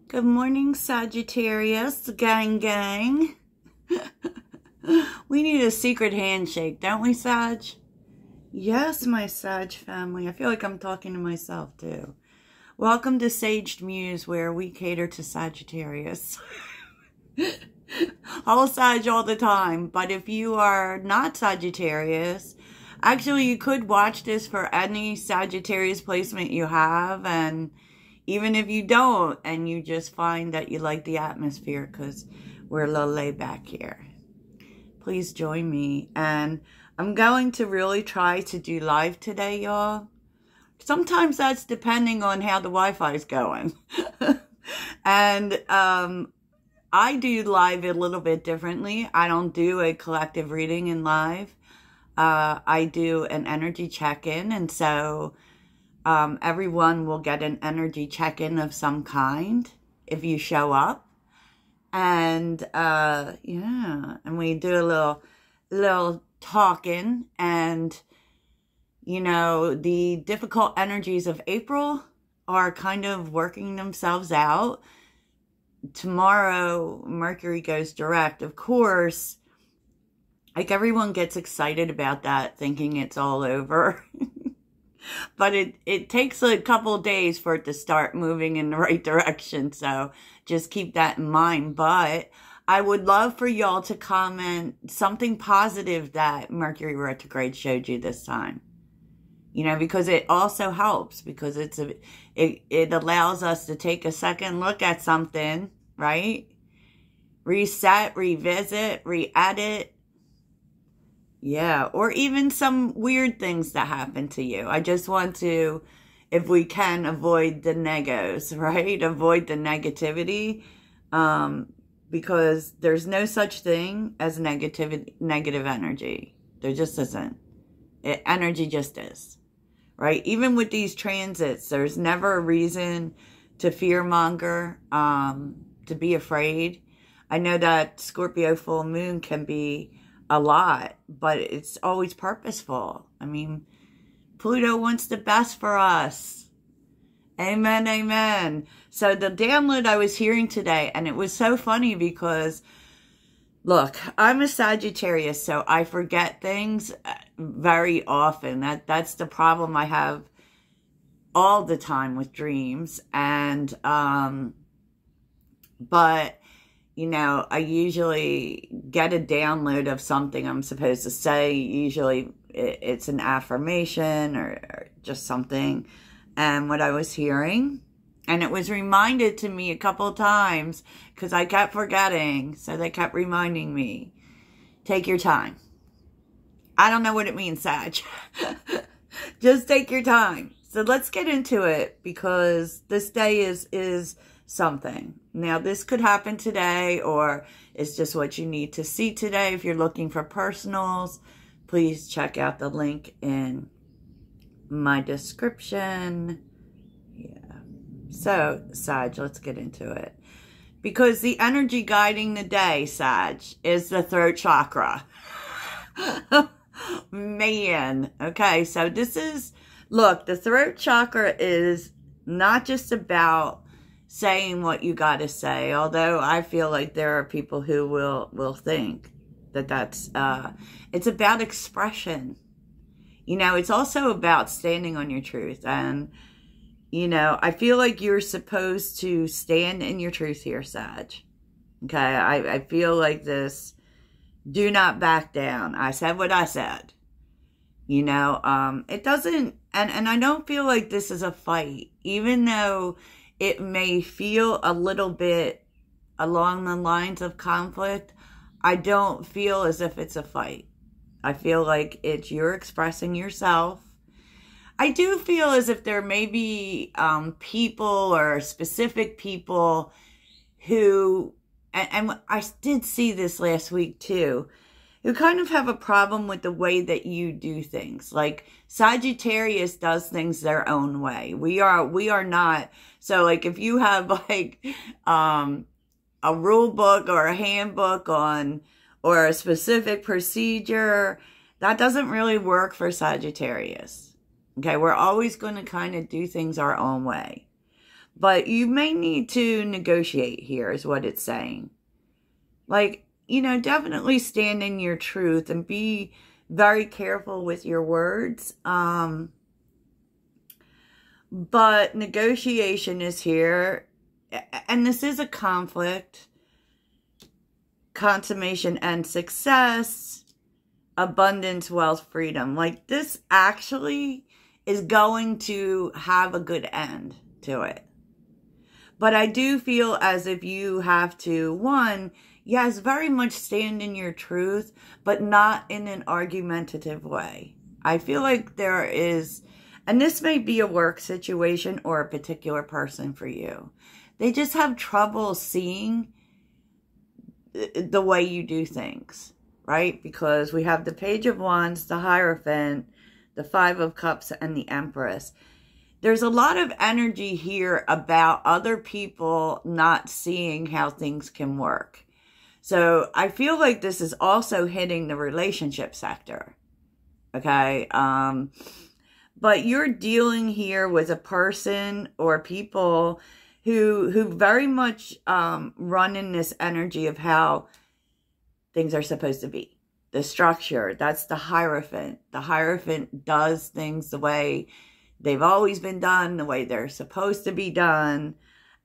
Good morning, Sagittarius, gang, gang. We need a secret handshake, don't we, Sag? Yes, my Sag family. I feel like I'm talking to myself, too. Welcome to Saged Muse, where we cater to Sagittarius. All Sag all the time. But if you are not Sagittarius, actually, you could watch this for any Sagittarius placement you have, and even if you don't, and you just find that you like the atmosphere, because we're a little laid back here, please join me. And I'm going to really try to do live today, y'all. Sometimes that's depending on how the Wi-Fi is going. And I do live a little bit differently. I don't do a collective reading in live. I do an energy check-in, and so everyone will get an energy check-in of some kind if you show up. And yeah, and we do a little talking, and you know, the difficult energies of April are kind of working themselves out. Tomorrow, Mercury goes direct. Of course, like, everyone gets excited about that, thinking it's all over. But it takes a couple of days for it to start moving in the right direction. So just keep that in mind. But I would love for y'all to comment something positive that Mercury retrograde showed you this time. You know, because it also helps, because it allows us to take a second look at something, right? Reset, revisit, re-edit. Yeah, or even some weird things that happen to you. I just want to, if we can, avoid the negos, right? Avoid the negativity, because there's no such thing as negative energy. There just isn't. Energy just is, right? Even with these transits, there's never a reason to fearmonger, to be afraid. I know that Scorpio full moon can be a lot, but it's always purposeful. I mean, Pluto wants the best for us. Amen, amen. So the download I was hearing today, and it was so funny because, look, I'm a Sagittarius, so I forget things very often. That's the problem I have all the time with dreams. And, but you know, I usually get a download of something I'm supposed to say. Usually it's an affirmation or just something. And what I was hearing, and it was reminded to me a couple of times because I kept forgetting. So they kept reminding me, take your time. I don't know what it means, Sag. Just take your time. So let's get into it, because this day is something. Now, this could happen today, or it's just what you need to see today. If you're looking for personals, please check out the link in my description. Yeah. So, Sag, let's get into it. Because the energy guiding the day, Sag, is the throat chakra. Man. Okay, so this is, look, the throat chakra is not just about saying what you got to say, although I feel like there are people who will think that that's it's about expression. You know, it's also about standing on your truth. And you know, I feel like you're supposed to stand in your truth here, Sag. Okay, I feel like this, do not back down. I said what I said. You know, it doesn't, and I don't feel like this is a fight, even though it may feel a little bit along the lines of conflict. I don't feel as if it's a fight. I feel like it's you're expressing yourself. I do feel as if there may be people or specific people who, and I did see this last week too, who kind of have a problem with the way that you do things. Like, Sagittarius does things their own way. We are not. So, like, if you have like a rule book or a handbook on, or a specific procedure, that doesn't really work for Sagittarius. Okay, we're always going to kind of do things our own way. But you may need to negotiate here, is what it's saying. Like, you know, definitely stand in your truth and be very careful with your words. But negotiation is here. And this is a conflict. Consummation and success. Abundance, wealth, freedom. Like, this actually is going to have a good end to it. But I do feel as if you have to, one, yes, very much stand in your truth, but not in an argumentative way. I feel like there is, and this may be a work situation or a particular person for you. They just have trouble seeing the way you do things, right? Because we have the Page of Wands, the Hierophant, the Five of Cups, and the Empress. There's a lot of energy here about other people not seeing how things can work. So I feel like this is also hitting the relationship sector. Okay. But you're dealing here with a person or people who very much run in this energy of how things are supposed to be. The structure, that's the Hierophant. The Hierophant does things the way they've always been done, the way they're supposed to be done.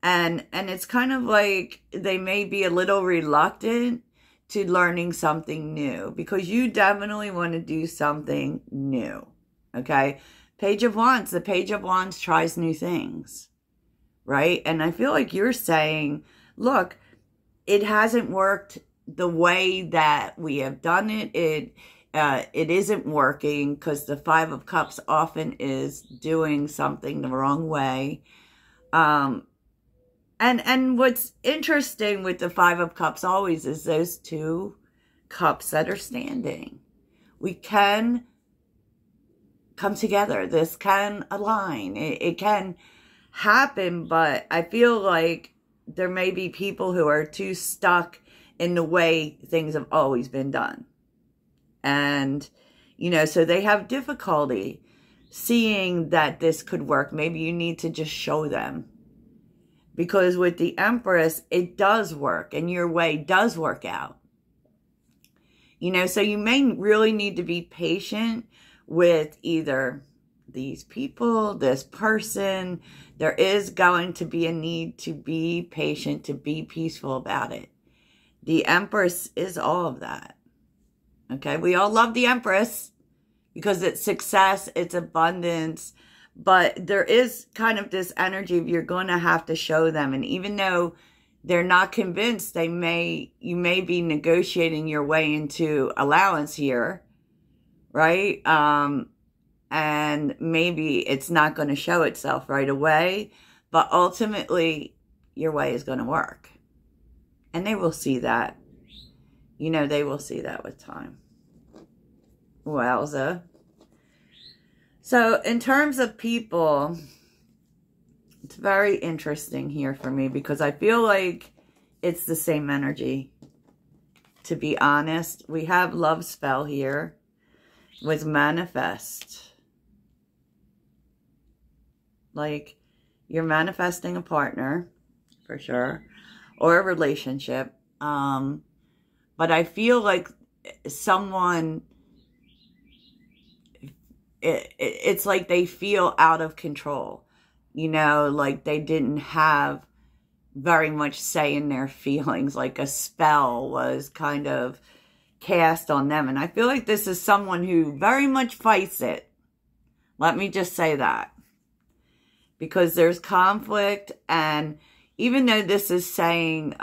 And it's kind of like they may be a little reluctant to learning something new because you definitely want to do something new. Okay? Page of Wands. The Page of Wands tries new things. Right? And I feel like you're saying, look, it hasn't worked the way that we have done it. It isn't working because the Five of Cups often is doing something the wrong way. And what's interesting with the Five of Cups always is those two cups that are standing. We can come together. This can align. It can happen, but I feel like there may be people who are too stuck in the way things have always been done. And, you know, so they have difficulty seeing that this could work. Maybe you need to just show them. Because with the Empress, it does work. And your way does work out. You know, so you may really need to be patient with either these people, this person. There is going to be a need to be patient, to be peaceful about it. The Empress is all of that. Okay, we all love the Empress because it's success, it's abundance, but there is kind of this energy of you're going to have to show them. And even though they're not convinced, you may be negotiating your way into allowance here, right? And maybe it's not going to show itself right away, but ultimately your way is going to work. And they will see that. You know, they will see that with time. Wowza. So, in terms of people, it's very interesting here for me because I feel like it's the same energy. To be honest, we have love spell here with manifest. Like, you're manifesting a partner, for sure, or a relationship. But I feel like someone, it's like they feel out of control. You know, like they didn't have very much say in their feelings. Like a spell was kind of cast on them. And I feel like this is someone who very much fights it. Let me just say that. Because there's conflict, and even though this is saying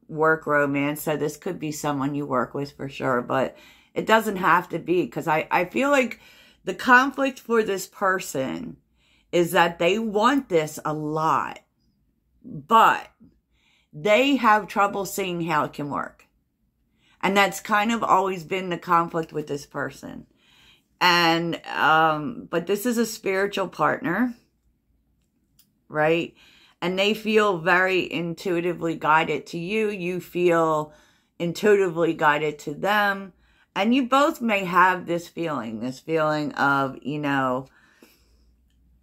work romance, so this could be someone you work with for sure, but it doesn't have to be, because I feel like the conflict for this person is that they want this a lot, but they have trouble seeing how it can work. And that's kind of always been the conflict with this person. And, but this is a spiritual partner, right? And they feel very intuitively guided to you. You feel intuitively guided to them. And you both may have this feeling of, you know,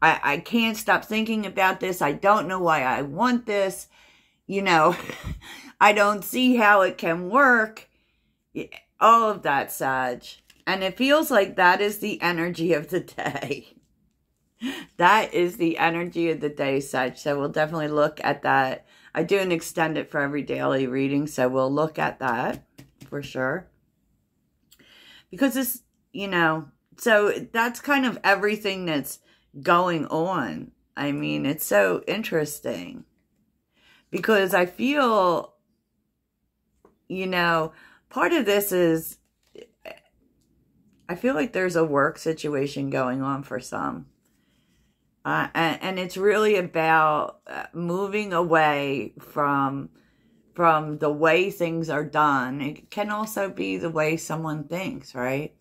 I can't stop thinking about this. I don't know why I want this. You know, I don't see how it can work. All of that, Sag. And it feels like that is the energy of the day. That is the energy of the day, Sag. So we'll definitely look at that. I do an extended for every daily reading, so we'll look at that for sure. Because it's, you know, so that's kind of everything that's going on. I mean, it's so interesting. Because I feel, you know, part of this is, I feel like there's a work situation going on for some. And it's really about moving away from the way things are done. It can also be the way someone thinks, right?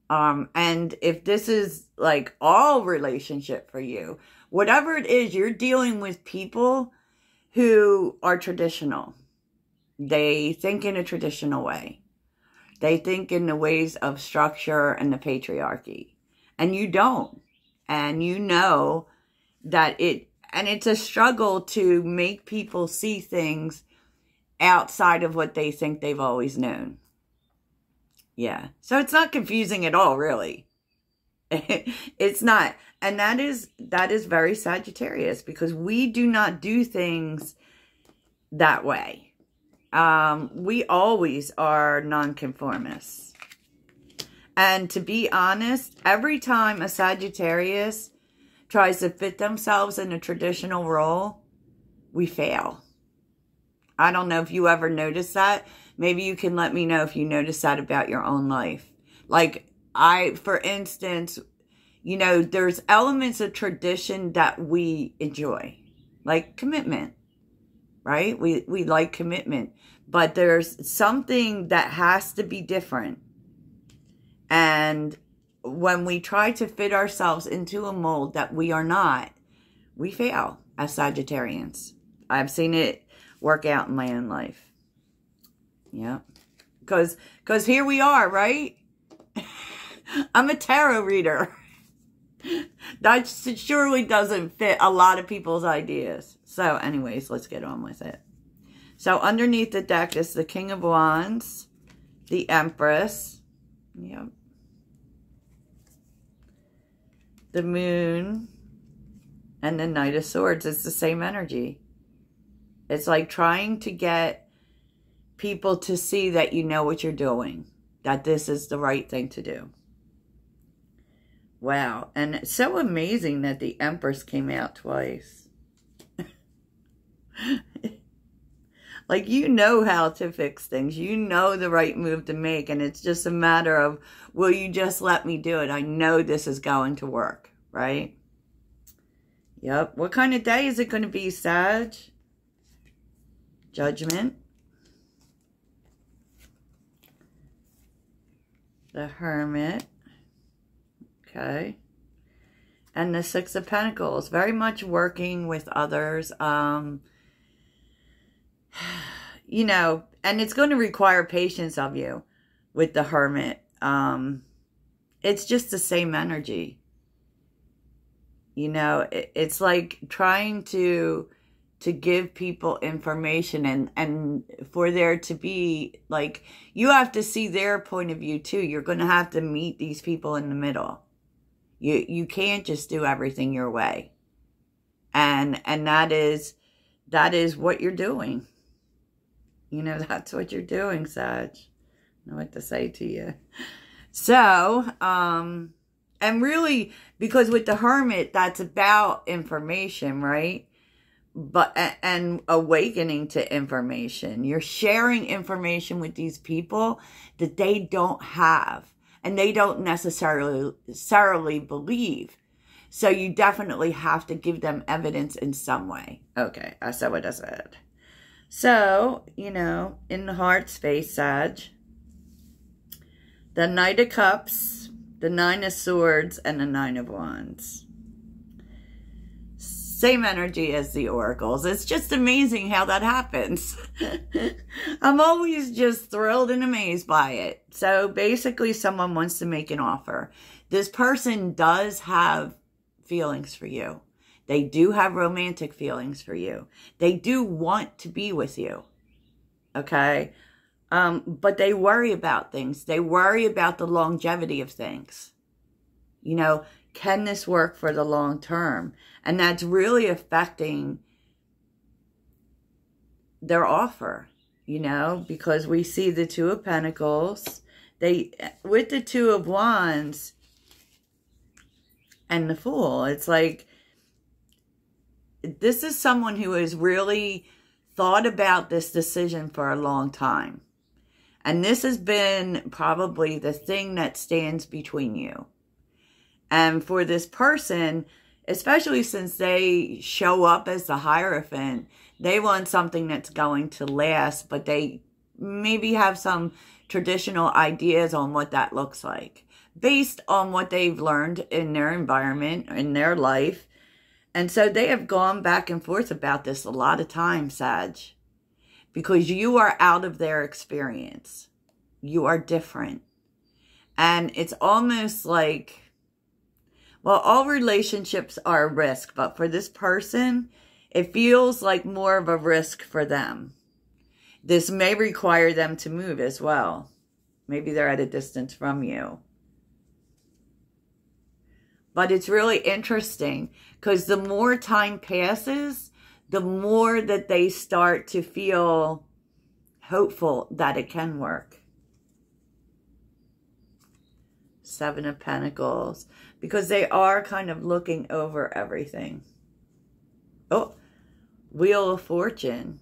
And if this is like all relationship for you, whatever it is, you're dealing with people who are traditional. They think in a traditional way. They think in the ways of structure and the patriarchy. And you don't. And you know that it's a struggle to make people see things outside of what they think they've always known. Yeah. So it's not confusing at all, really. It's not. And that is very Sagittarius, because we do not do things that way. We always are nonconformists. And to be honest, every time a Sagittarius tries to fit themselves in a traditional role, we fail. I don't know if you ever noticed that. Maybe you can let me know if you notice that about your own life. Like for instance, you know, there's elements of tradition that we enjoy, like commitment, right? We like commitment, but there's something that has to be different. And when we try to fit ourselves into a mold that we are not, we fail as Sagittarians. I've seen it work out in my own life. Yeah. Because here we are, right? I'm a tarot reader. That surely doesn't fit a lot of people's ideas. So anyways, let's get on with it. So underneath the deck is the King of Wands, the Empress, yep, the Moon, and the Knight of Swords. It's the same energy. It's like trying to get people to see that you know what you're doing, that this is the right thing to do. Wow. And it's so amazing that the Empress came out twice. Like, you know how to fix things. You know the right move to make. And it's just a matter of, will you just let me do it? I know this is going to work, right? Yep. What kind of day is it going to be, Sag? Judgment. The Hermit. Okay. And the Six of Pentacles. Very much working with others. You know, and it's going to require patience of you with the Hermit. It's just the same energy. You know, it's like trying to give people information and for there to be, like, you have to see their point of view too. You're going to have to meet these people in the middle. You can't just do everything your way. And that is what you're doing. You know, that's what you're doing, Sag. I don't know what to say to you. So, and really, because with the Hermit, that's about information, right? But, and awakening to information. You're sharing information with these people that they don't have. And they don't necessarily believe. So you definitely have to give them evidence in some way. Okay, I said what I said. So, you know, in the heart space, Sag, the Knight of Cups, the Nine of Swords, and the Nine of Wands. Same energy as the oracles. It's just amazing how that happens. I'm always just thrilled and amazed by it. So basically someone wants to make an offer. This person does have feelings for you. They do have romantic feelings for you. They do want to be with you. Okay? But they worry about things. They worry about the longevity of things. You know, can this work for the long term? And that's really affecting their offer, you know, because we see the Two of Pentacles. With the Two of Wands and the Fool, it's like, this is someone who has really thought about this decision for a long time. And this has been probably the thing that stands between you. And for this person, especially since they show up as the Hierophant, they want something that's going to last, but they maybe have some traditional ideas on what that looks like, based on what they've learned in their environment, in their life. And so they have gone back and forth about this a lot of times, Sag, because you are out of their experience. You are different. And it's almost like, well, all relationships are a risk, but for this person, it feels like more of a risk for them. This may require them to move as well. Maybe they're at a distance from you. But it's really interesting because the more time passes, the more that they start to feel hopeful that it can work. Seven of Pentacles. Because they are kind of looking over everything. Oh, Wheel of Fortune.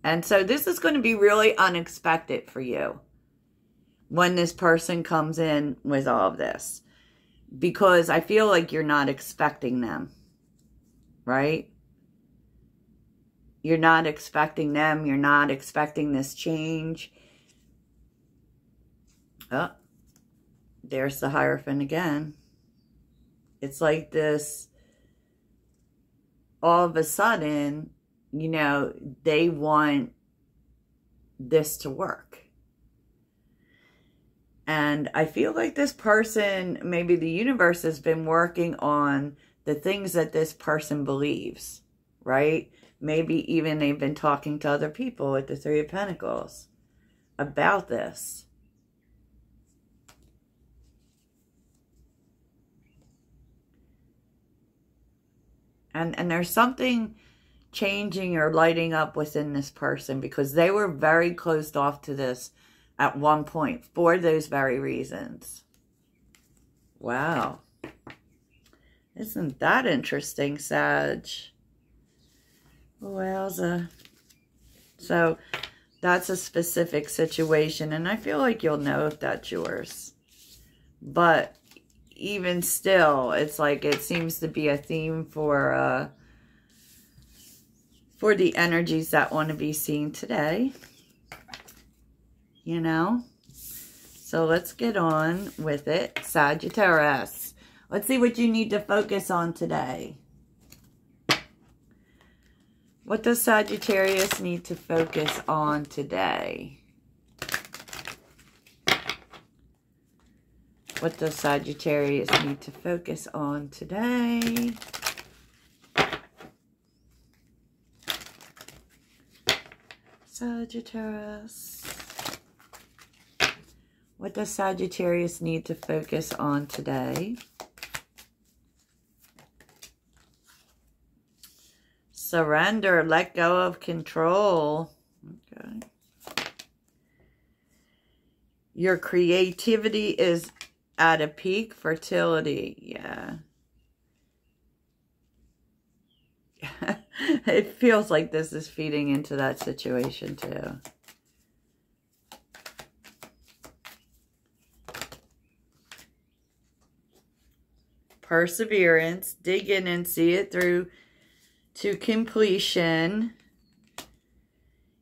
And so this is going to be really unexpected for you when this person comes in with all of this. Because I feel like you're not expecting them, right? You're not expecting them. You're not expecting this change. Oh, there's the Hierophant again. It's like this, all of a sudden, you know, they want this to work. And I feel like this person, maybe the universe has been working on the things that this person believes, right? Maybe even they've been talking to other people with the Three of Pentacles about this. And there's something changing or lighting up within this person because they were very closed off to this at one point for those very reasons. Wow. Isn't that interesting, Sag? Wowza. So that's a specific situation, and I feel like you'll know if that's yours. But even still, it's like it seems to be a theme for the energies that want to be seen today. You know? So let's get on with it. Sagittarius. Let's see what you need to focus on today. What does Sagittarius need to focus on today? What does Sagittarius need to focus on today? Sagittarius. What does Sagittarius need to focus on today? Surrender. Let go of control. Okay. Your creativity is at a peak. Fertility. Yeah. It feels like this is feeding into that situation too. Perseverance. Dig in and see it through to completion.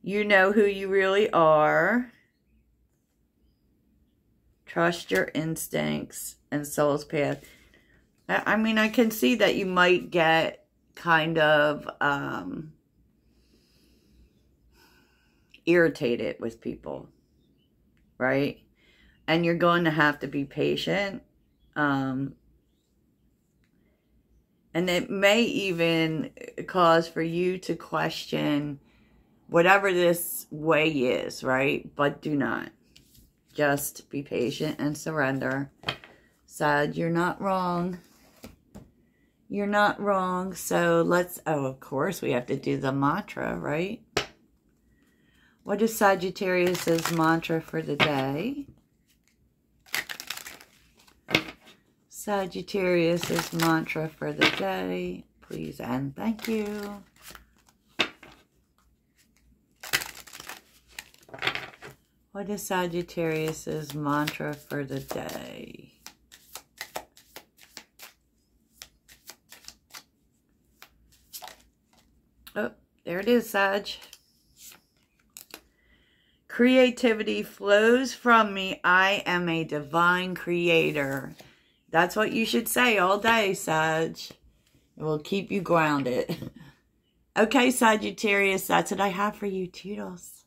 You know who you really are. Trust your instincts and soul's path. I mean, I can see that you might get kind of irritated with people, right? And you're going to have to be patient. And it may even cause for you to question whatever this way is, right? But do not. Just be patient and surrender. Sag, you're not wrong. You're not wrong. So let's, oh, of course, we have to do the mantra, right? What is Sagittarius's mantra for the day? Sagittarius's mantra for the day, please and thank you. What is Sagittarius's mantra for the day? Oh, there it is, Sag. Creativity flows from me. I am a divine creator. That's what you should say all day, Sag. It will keep you grounded. Okay, Sagittarius, that's what I have for you. Toodles.